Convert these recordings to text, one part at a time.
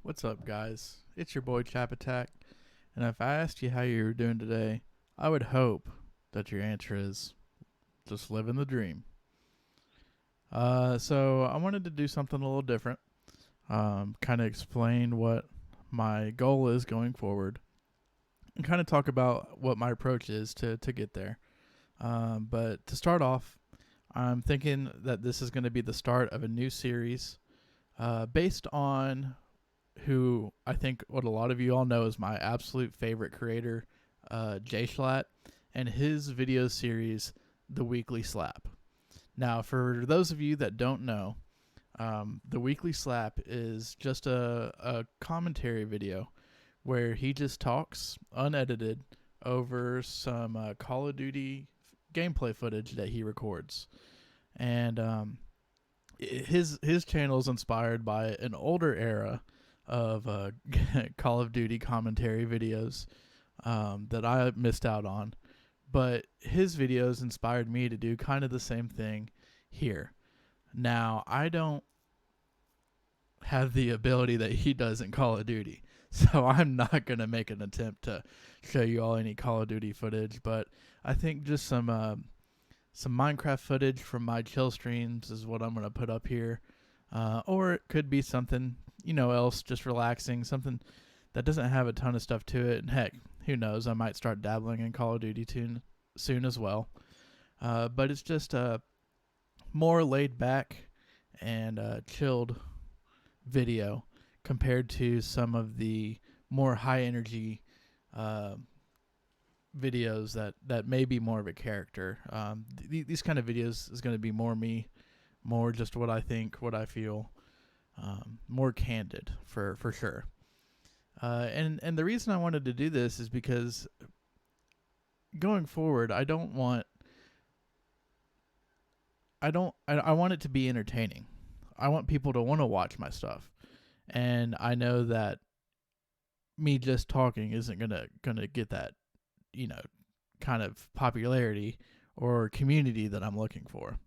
What's up, guys? It's your boy Chap, and if I asked you how you were doing today, I would hope that your answer is just living the dream. So I wanted to do something a little different, kind of explain what my goal is going forward, and kind of talk about what my approach is to get there. But to start off, I'm thinking that this is going to be the start of a new series based on who I think what a lot of you all know is my absolute favorite creator, Jschlatt, and his video series, The Weekly Slap. Now, for those of you that don't know, The Weekly Slap is just a commentary video where he just talks unedited over some Call of Duty gameplay footage that he records. And his channel is inspired by an older era of Call of Duty commentary videos that I missed out on. But his videos inspired me to do kind of the same thing here. Now, I don't have the ability that he does in Call of Duty, so I'm not going to make an attempt to show you all any Call of Duty footage, but I think just some Minecraft footage from my chill streams is what I'm going to put up here. Or it could be something, else, just relaxing, something that doesn't have a ton of stuff to it. And heck, who knows? I might start dabbling in Call of Duty soon as well. But it's just a more laid back and chilled video compared to some of the more high energy videos that may be more of a character. These kind of videos is going to be more me, more just what I think, what I feel, more candid for sure. And the reason I wanted to do this is because going forward, I want it to be entertaining. I want people to want to watch my stuff, and I know that me just talking isn't gonna get that, kind of popularity or community that I'm looking for.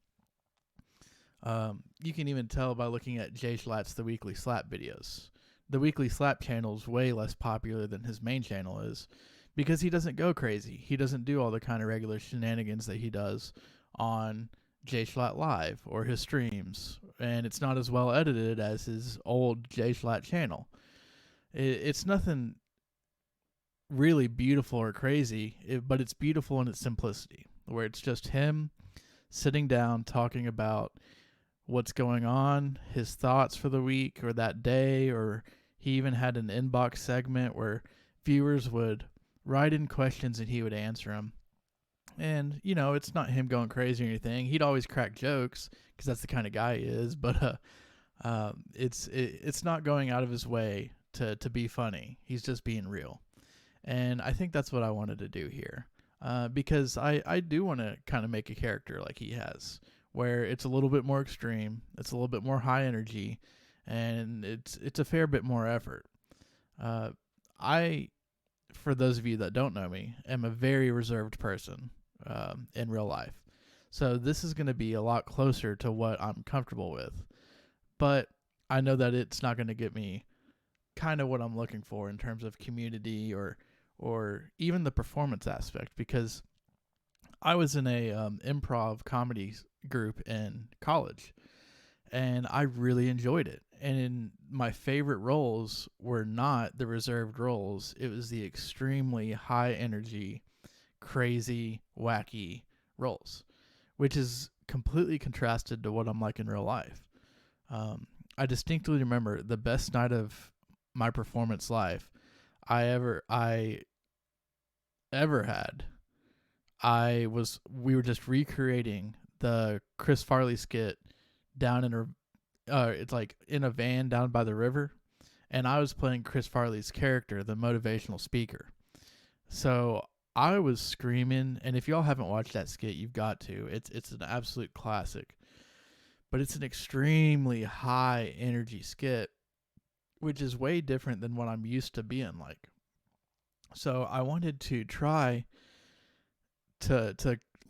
You can even tell by looking at Jschlatt's The Weekly Slap videos. The Weekly Slap channel is way less popular than his main channel is because he doesn't go crazy. He doesn't do all the kind of regular shenanigans that he does on Jschlatt Live or his streams, and it's not as well edited as his old Jschlatt channel. It's nothing really beautiful or crazy, but it's beautiful in its simplicity, where it's just him sitting down talking about what's going on, his thoughts for the week or that day, or he even had an inbox segment where viewers would write in questions and he would answer them. And, it's not him going crazy or anything. He'd always crack jokes because that's the kind of guy he is, but it's not going out of his way to be funny. He's just being real. And I think that's what I wanted to do here. Because I do want to kind of make a character like he has, where it's a little bit more extreme, it's a little bit more high energy, and it's a fair bit more effort. I, for those of you that don't know me, am a very reserved person in real life. So this is going to be a lot closer to what I'm comfortable with. But I know that it's not going to get me kind of what I'm looking for in terms of community or even the performance aspect, because I was in a improv comedy group in college, and I really enjoyed it. And my favorite roles were not the reserved roles. It was the extremely high energy, crazy, wacky roles, which is completely contrasted to what I'm like in real life. I distinctly remember the best night of my performance life I ever had. We were just recreating the Chris Farley skit down in it's like in a van down by the river, and I was playing Chris Farley's character, the motivational speaker. So I was screaming, and if y'all haven't watched that skit, you've got to. It's an absolute classic. But it's an extremely high energy skit, which is way different than what I'm used to being like. So I wanted to try to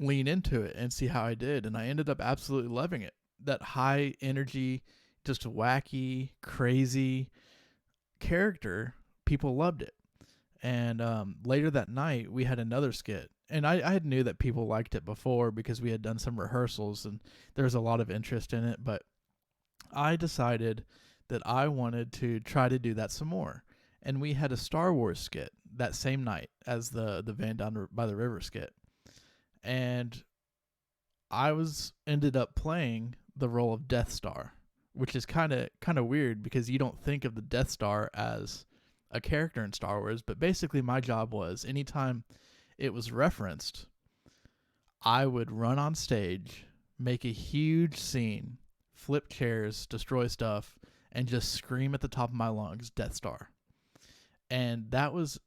lean into it and see how I did, and I ended up absolutely loving it. That high energy, just wacky, crazy, character, people loved it. And later that night, we had another skit. And I had knew that people liked it before because we had done some rehearsals and there was a lot of interest in it. But I decided that I wanted to try to do that some more. And we had a Star Wars skit that same night as the Van Down by the River skit. And I ended up playing the role of Death Star, which is kind of weird because you don't think of the Death Star as a character in Star Wars, but basically my job was anytime it was referenced, I would run on stage, make a huge scene, flip chairs, destroy stuff, and just scream at the top of my lungs, Death Star. And that was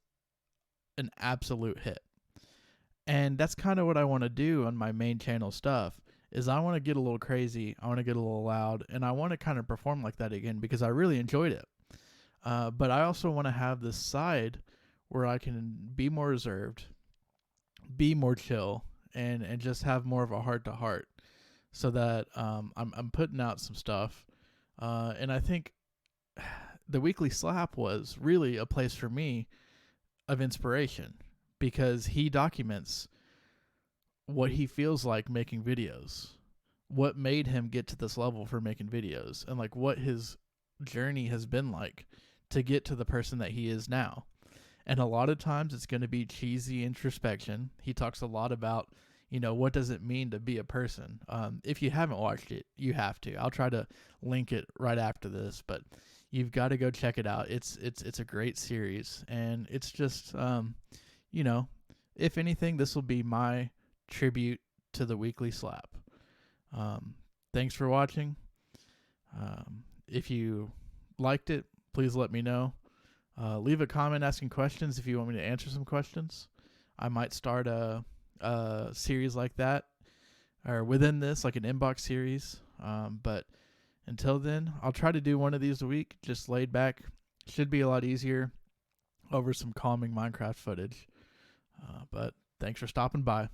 an absolute hit. And that's kind of what I want to do on my main channel stuff is I want to get a little crazy, I want to get a little loud, and I want to kind of perform like that again because I really enjoyed it. But I also want to have this side where I can be more reserved, be more chill, and just have more of a heart-to-heart so that I'm putting out some stuff. And I think the Weekly Slap was really a place for me of inspiration because he documents what he feels like making videos, what made him get to this level for making videos, and like what his journey has been like to get to the person that he is now. And a lot of times it's going to be cheesy introspection. He talks a lot about, what does it mean to be a person? If you haven't watched it, you have to. I'll try to link it right after this, but you've got to go check it out. It's a great series, and it's just, if anything, this will be my tribute to the Weekly Slap. Thanks for watching. If you liked it, please let me know. Leave a comment asking questions if you want me to answer some questions. I might start a series like that, or within this, like an inbox series. But until then, I'll try to do one of these a week, just laid back. Should be a lot easier over some calming Minecraft footage. But thanks for stopping by.